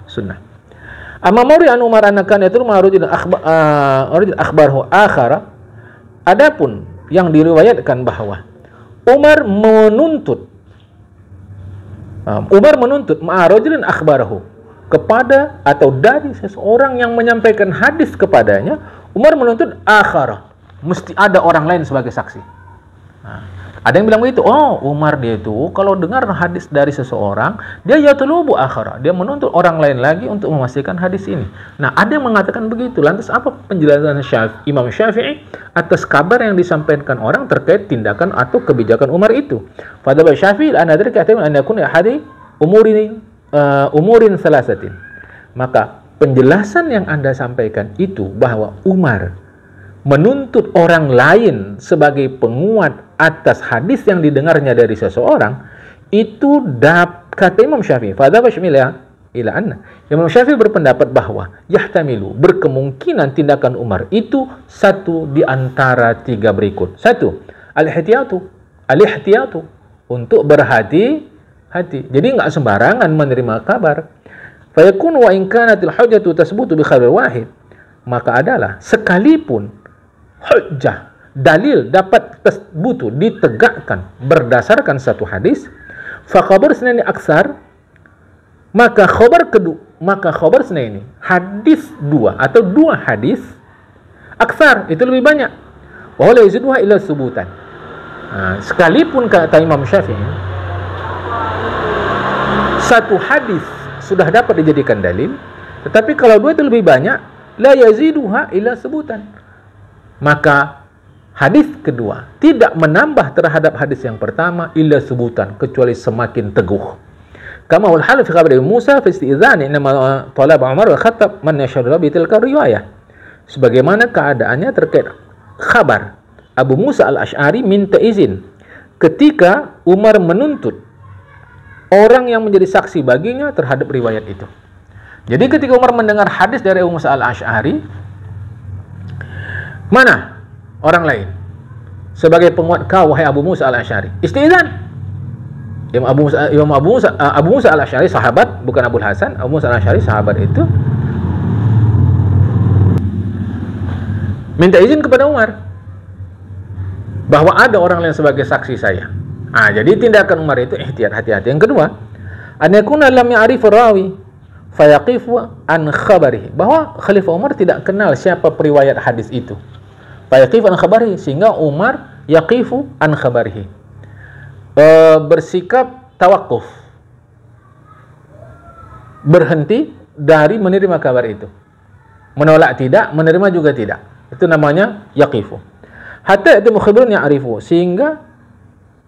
sunnah. Amma mawri an Umar anakan yatul ma'rujul akhbarhu akhara. Adapun yang diriwayatkan bahwa Umar menuntut ma'rujulin akhbarahu, kepada atau dari seseorang yang menyampaikan hadis kepadanya, Umar menuntut akhara, mesti ada orang lain sebagai saksi. Ada yang bilang begitu, Umar dia itu kalau dengar hadis dari seseorang, dia yatlubu akhara, dia menuntut orang lain lagi untuk memastikan hadis ini. Nah, ada yang mengatakan begitu. Lantas apa penjelasan Imam Syafi'i atas kabar yang disampaikan orang terkait tindakan atau kebijakan Umar itu? Pada Syafi'i an-nadrika an yakun ahadi umurin salasatin. Maka penjelasan yang Anda sampaikan itu bahwa Umar menuntut orang lain sebagai penguat atas hadis yang didengarnya dari seseorang, itu kata Imam Syafi'i, ila anna. Imam Syafi'i berpendapat bahwa yahtamilu, berkemungkinan tindakan Umar itu satu di antara tiga berikut. Satu, al-ihtiyatu, untuk berhati-hati. Jadi nggak sembarangan menerima kabar. Fayakun wa in kanatil hujjatu tasbutu bi khabar wahid. Maka adalah sekalipun hujjah, dalil dapat tasbutu, ditegakkan berdasarkan satu hadis, fa khabar sunani aksar, maka khabar kedua, maka khabar ini hadis dua atau dua hadis aksar itu lebih banyak. Wa la yaziduha illa subutan. Sekalipun kata Imam Syafi'i satu hadis sudah dapat dijadikan dalil, tetapi kalau dua itu lebih banyak, la yaziduha illa subutan. Maka hadis kedua tidak menambah terhadap hadis yang pertama illa subutan, kecuali semakin teguh. Kama wal hal fi khabar Musa fi istizan inma talaba Umar wa khatab man yashhadu bi tilka riwayah. Sebagaimana keadaannya terkait khabar Abu Musa al-Asy'ari minta izin ketika Umar menuntut orang yang menjadi saksi baginya terhadap riwayat itu. Jadi ketika Umar mendengar hadis dari Abu Musa al-Asy'ari, mana orang lain sebagai penguat kau wahai Abu Musa al-Asy'ari? Istizan. Abu Musa al-Asy'ari sahabat, bukan Abul Hasan. Abu Musa al-Asy'ari sahabat itu minta izin kepada Umar bahwa ada orang lain sebagai saksi saya. Jadi tindakan Umar itu ihtiyat, hati-hati. Yang kedua, an yakuna lam ya'rif rawi fayaqifu an khabarihi, bahwa Khalifah Umar tidak kenal siapa periwayat hadis itu. Fayaqifu an khabarihi, sehingga Umar yaqifu an khabarihi, bersikap tawakuf, berhenti dari menerima kabar itu, menolak tidak, menerima juga tidak. Itu namanya yaqifu. Hatta itu mukhbirun ya'rifu, sehingga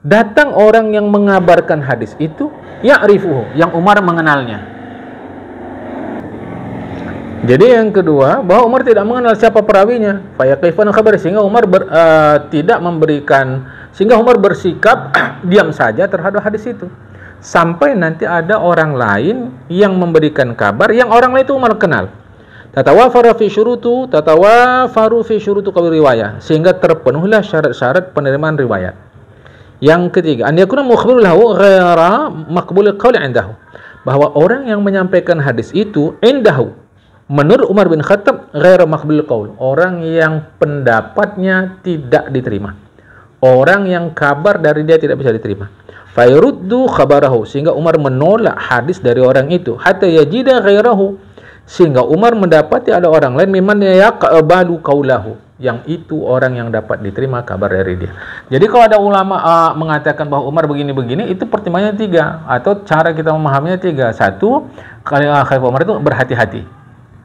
datang orang yang mengabarkan hadis itu, ya'rifuhu, yang Umar mengenalnya. Jadi yang kedua, bahwa Umar tidak mengenal siapa perawinya, fayaqifan khabar, sehingga Umar tidak memberikan, sehingga Umar bersikap diam saja terhadap hadis itu sampai nanti ada orang lain yang memberikan kabar yang orang lain itu Umar kenal. Tatawafaru fi syurutu qabil riwayah, sehingga terpenuhlah syarat-syarat penerimaan riwayat. Yang ketiga, an yakuna mukhbirul lahu ghaira maqbulil qauli indahu, bahwa orang yang menyampaikan hadis itu indahu, menurut Umar bin Khattab, ghaira maqbulil qaul, orang yang pendapatnya tidak diterima, orang yang kabar dari dia tidak bisa diterima. Fayuruddu khabarahu, sehingga Umar menolak hadis dari orang itu, hatta yajida ghairahu, sehingga Umar mendapati ada orang lain mimman yaqbalu qaulahu, yang itu orang yang dapat diterima kabar dari dia. Jadi kalau ada ulama mengatakan bahwa Umar begini-begini, itu pertimbangannya tiga, atau cara kita memahaminya tiga. Satu, Khalifah Umar itu berhati-hati,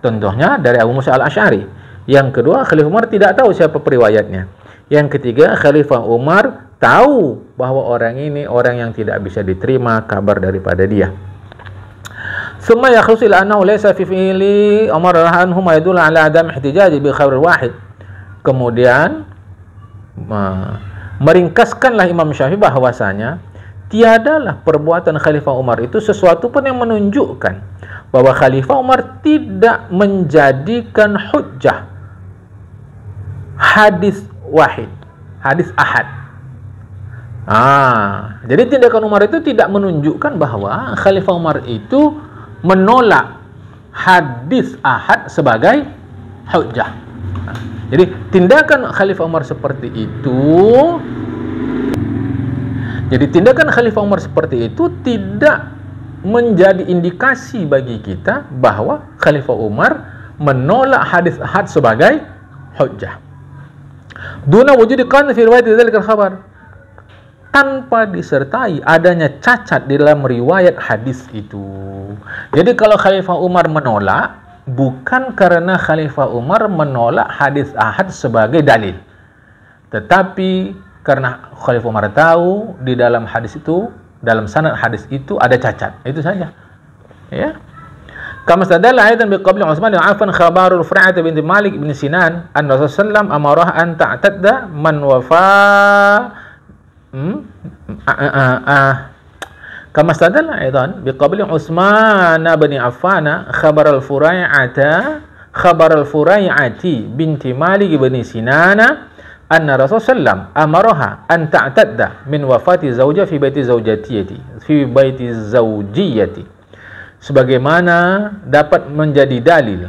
contohnya dari Abu Musa al-Asy'ari. Yang kedua, Khalifah Umar tidak tahu siapa periwayatnya. Yang ketiga, Khalifah Umar tahu bahwa orang ini orang yang tidak bisa diterima kabar daripada dia. Summa yakhusul annahu laysa fi fi'li Umar radhiyallahu anhu yadullu ala adam ihtijaj bi khabar wahid. Kemudian meringkaskanlah Imam Syafi'i bahwasanya tiadalah perbuatan Khalifah Umar itu sesuatu pun yang menunjukkan bahwa Khalifah Umar tidak menjadikan hujjah hadis wahid, hadis ahad. Jadi tindakan Umar itu tidak menunjukkan bahwa Khalifah Umar itu menolak hadis ahad sebagai hujjah. Jadi tindakan Khalifah Umar seperti itu, tidak menjadi indikasi bagi kita bahwa Khalifah Umar menolak hadis ahad sebagai hujjah. Duna wujud kan fi riwayat dzalikal khabar, tanpa disertai adanya cacat di dalam riwayat hadis itu. Jadi kalau Khalifah Umar menolak, bukan karena Khalifah Umar menolak hadis ahad sebagai dalil, tetapi karena Khalifah Umar tahu di dalam hadis itu, dalam sanad hadis itu ada cacat. Itu saja. Ya. Kama stadalla aidan biqabli Utsman bin Affan khabarul Fur'ah binti Malik bin Sinan an Rasulullah sallallahu amarah an ta'tadda man wafa kama stadalla aidan biqabli Utsman bin Affan khabarul Furai'ati binti Malik bin Sinan anna Rasulullah sallam amaraha an ta'tadda min wafati zawja fi baiti zawjiyati, sebagaimana dapat menjadi dalil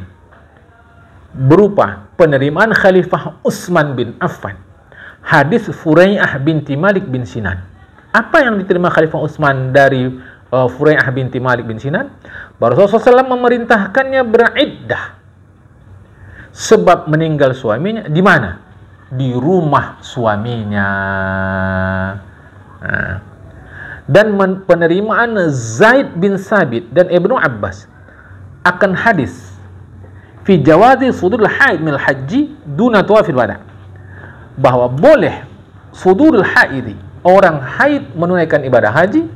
berupa penerimaan Khalifah Utsman bin Affan hadis Furai'ah binti Malik bin Sinan. Apa yang diterima Khalifah Utsman dari Furai'ah binti Malik bin Sinan, bahwa Rasulullah SAW memerintahkannya beriddah sebab meninggal suaminya di mana? Di rumah suaminya. Nah. Dan penerimaan Zaid bin Sabit dan Ibnu Abbas akan hadis fi jawazi sudurul haid min al-haji duna tawafil wada, bahwa boleh sudurul haidi, orang haid menunaikan ibadah haji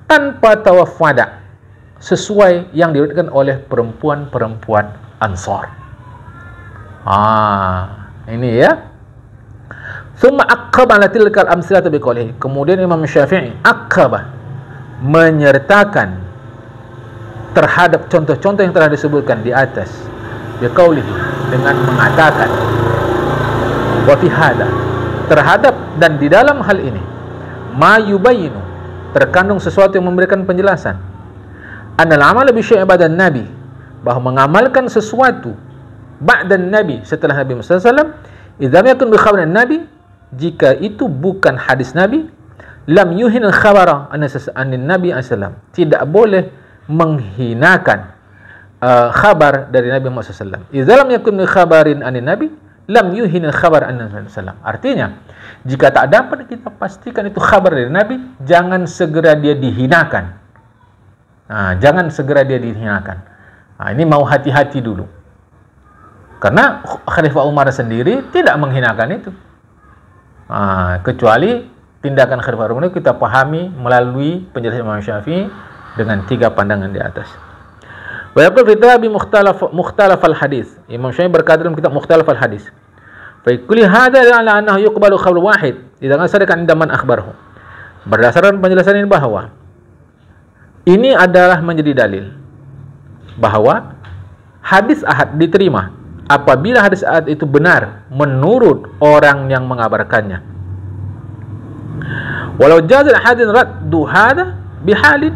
tanpa tawaf wada, sesuai yang diriwayatkan oleh perempuan-perempuan Ansar. Ini ya. Thumma aqaba ala tilkal amsilati biqaulihi. Kemudian Imam Syafi'i aqaba, menyertakan terhadap contoh-contoh yang telah disebutkan di atas, biqaulihi, dengan mengatakan, wa fi hada, terhadap dan di dalam hal ini, ma yubayinu, terkandung sesuatu yang memberikan penjelasan, annal amal bi syai'in ba'dan nabi, bahwa mengamalkan sesuatu ba'dan nabi, setelah Nabi Muhammad SAW, idza yakun bi khabarin nabi, jika itu bukan hadis Nabi, lam yuhin al-khabara anin Nabi SAW, tidak boleh menghinakan khabar dari Nabi Muhammad SAW. Idza lam yakun bi khabarin anin Nabi, lam yuhin al-khabar anin Nabi SAW. Artinya, jika tak dapat kita pastikan itu khabar dari Nabi, jangan segera dia dihinakan. Jangan segera dia dihinakan. Ini mau hati-hati dulu. Karena Khalifah Umar sendiri tidak menghinakan itu. Kecuali tindakan Khalifah Umar itu kita pahami melalui penjelasan Imam Syafi'i dengan 3 pandangan di atas. Wa yaqul fi kitab mukhtalaf al-hadis. Imam Syafi'i berkata dalam kitab Mukhtalaf al-Hadis, fa kulli hadha ala annahu yuqbalu khabar wahid idza sadaqan inda man akhbarahu. Berdasarkan penjelasan ini bahwa ini adalah menjadi dalil bahwa hadis ahad diterima apabila hadis ahad itu benar menurut orang yang mengabarkannya. Walau jazal hadin raddu hada bihalin,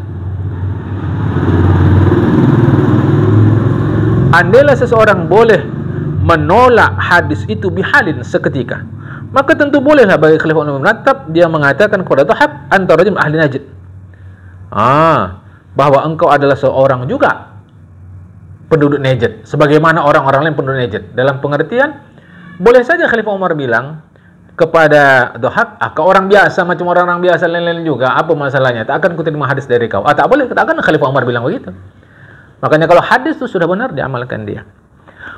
andailah seseorang boleh menolak hadis itu bihalin, seketika, maka tentu bolehlah bagi Khalifah Umar menatap dia mengatakan kepada Dhahab, anta rajul ahli Najd, bahwa engkau adalah seorang juga penduduk Najd, sebagaimana orang-orang lain penduduk Najd. Dalam pengertian, boleh saja Khalifah Umar bilang kepada Dhahab, kau orang biasa macam orang-orang biasa lain-lain juga, apa masalahnya? Tak akan kuterima hadis dari kau. Tak boleh, tak akan Khalifah Umar bilang begitu. Makanya kalau hadis itu sudah benar, diamalkan dia.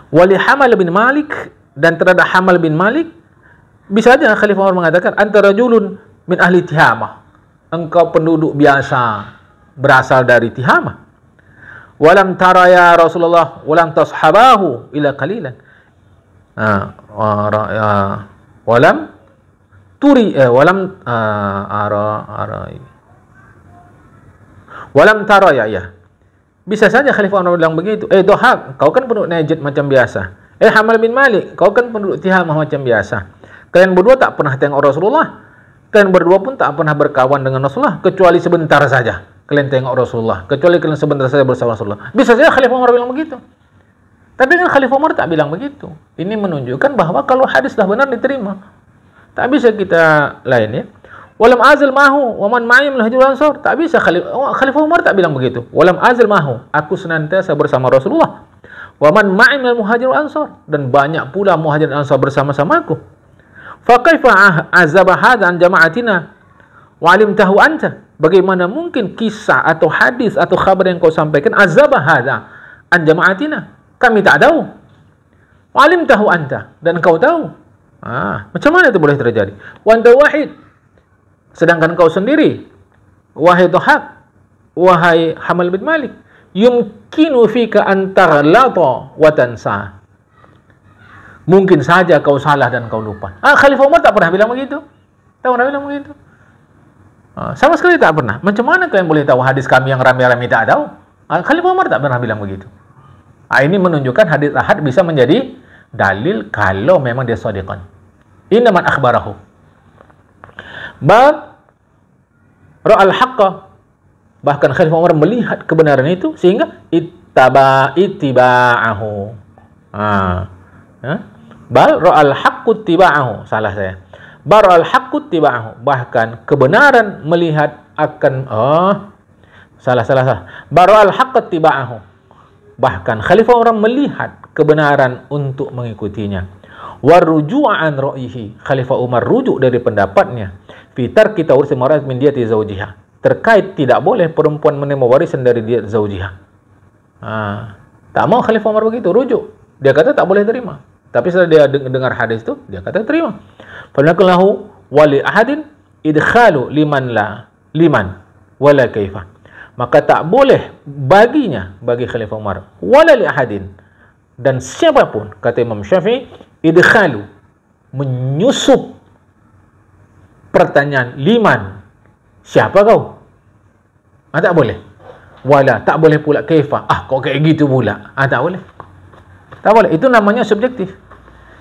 Wali Hamal bin Malik, dan terhadap Hamal bin Malik, bisa saja Khalifah Umar mengatakan, anta rajulun min ahli Tihamah, engkau penduduk biasa berasal dari Tihamah. Walam tara ya Rasulullah walam tashabahu ila qalilan. Walam turi walam tara ya. Bisa saja Khalifah Umar bilang begitu. Dhahab, kau kan penduduk Najd macam biasa. Hamal bin Malik, kau kan penduduk Tihamah macam biasa. Kalian berdua tak pernah tengok Rasulullah. Kalian berdua pun tak pernah berkawan dengan Rasulullah kecuali sebentar saja. Kalian tengok Rasulullah, kecuali kalian sebentar saja bersama Rasulullah. Bisa saja Khalifah Umar bilang begitu. Tapi kan Khalifah Umar tak bilang begitu. Ini menunjukkan bahwa kalau hadis dah benar diterima. Tak bisa kita lain ya. Walam azal mahu wa man ma'i min al-hajr ansar. Tak bisa Khalifah Umar tak bilang begitu. Walam azal mahu, aku senantiasa bersama Rasulullah. Wa man ma'i min al-muhajir ansar, dan banyak pula muhajir ansar bersama-sama aku. Fa kaifa azaba hadha an jama'atina wa alimtahu anta? Bagaimana mungkin kisah atau hadis atau khabar yang kau sampaikan azaba hadha an jama'atina, kami tak tahu. Wa alimtahu anta, dan kau tahu. Macam mana itu boleh terjadi? Wa anta wahid, sedangkan kau sendiri, wahai Dhahab, wahai Hamal bin Malik, yumkinu fika an taghlata wa tansa, mungkin saja kau salah dan kau lupa. Khalifah Umar tak pernah bilang begitu. Tak pernah bilang begitu. Sama sekali tak pernah. Macam mana kalian boleh tahu hadis kami yang ramai-ramai tak tahu? Khalifah Umar tak pernah bilang begitu. Ini menunjukkan hadis ahad bisa menjadi dalil kalau memang dia shadiqan. Innaman akhbarahu. Bab ra'al haqqa, bahkan Khalifah Umar melihat kebenaran itu sehingga ittiba'ahu. Bal ra'al haqqu ittiba'ahu, salah saya. Bal ra'al haqqu ittiba'ahu, bahkan kebenaran melihat akan Salah. Baru al-haqq tiba'ahu. Bahkan Khalifah Umar melihat kebenaran untuk mengikutinya. Waruju'a an ra'yihi. Khalifah Umar rujuk dari pendapatnya. Fitar kita urus marat min diyati zawjiha. Terkait tidak boleh perempuan menerima warisan dari diyat zawjiha. Tak mau Khalifah Umar begitu, rujuk. Dia kata tak boleh terima. Tapi setelah dia dengar hadis itu, dia kata terima. Falnakallahu wali ahadin idkhalu liman wala kaifah. Maka tak boleh baginya, bagi Khalifah Umar, wala li ahadin, dan siapapun, kata Imam Syafi'i, idkhalu, menyusup pertanyaan liman, siapa kau? Tak boleh. Wala, tak boleh pula kaifah. Kok kayak gitu pula? Tak boleh. Tak boleh. Itu namanya subjektif.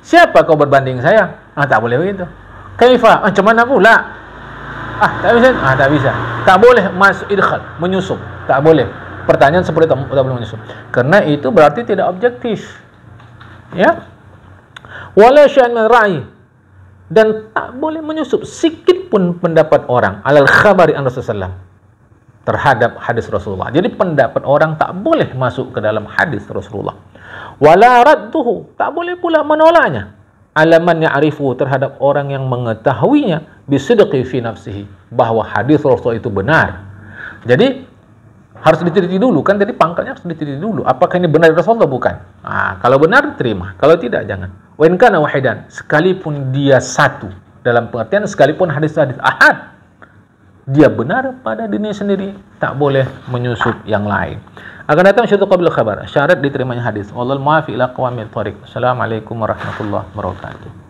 Siapa kau berbanding saya? Tak boleh begitu. Kaifah, macam mana pula? Tak bisa. Tak bisa. Tak boleh masuk idkhal, menyusup. Tak boleh. Pertanyaan seperti itu tak boleh menyusup. Karena itu berarti tidak objektif. Ya. Wala syai'an min ra'i, dan tak boleh menyusup sikit pun pendapat orang alal khabari an Rasulullah terhadap hadis Rasulullah. Jadi pendapat orang tak boleh masuk ke dalam hadis Rasulullah. Wala radduhu, tak boleh pula menolaknya. Alaman ya'rifu, terhadap orang yang mengetahuinya, bisidqi fi nafsihi, bahwa hadis Rasul itu benar. Jadi harus diteliti dulu, kan tadi pangkalnya harus diteliti dulu. Apakah ini benar Rasulullah? Bukan. Kalau benar terima, kalau tidak jangan. Wa in kana wahidan, sekalipun dia satu, dalam pengertian sekalipun hadis ahad, dia benar pada dirinya sendiri, tak boleh menyusup yang lain. Akan datang syartu qabla khabar, syarat diterimanya hadis. Wallahul muwaffiq ila aqwamit thoriq. Assalamualaikum warahmatullahi wabarakatuh.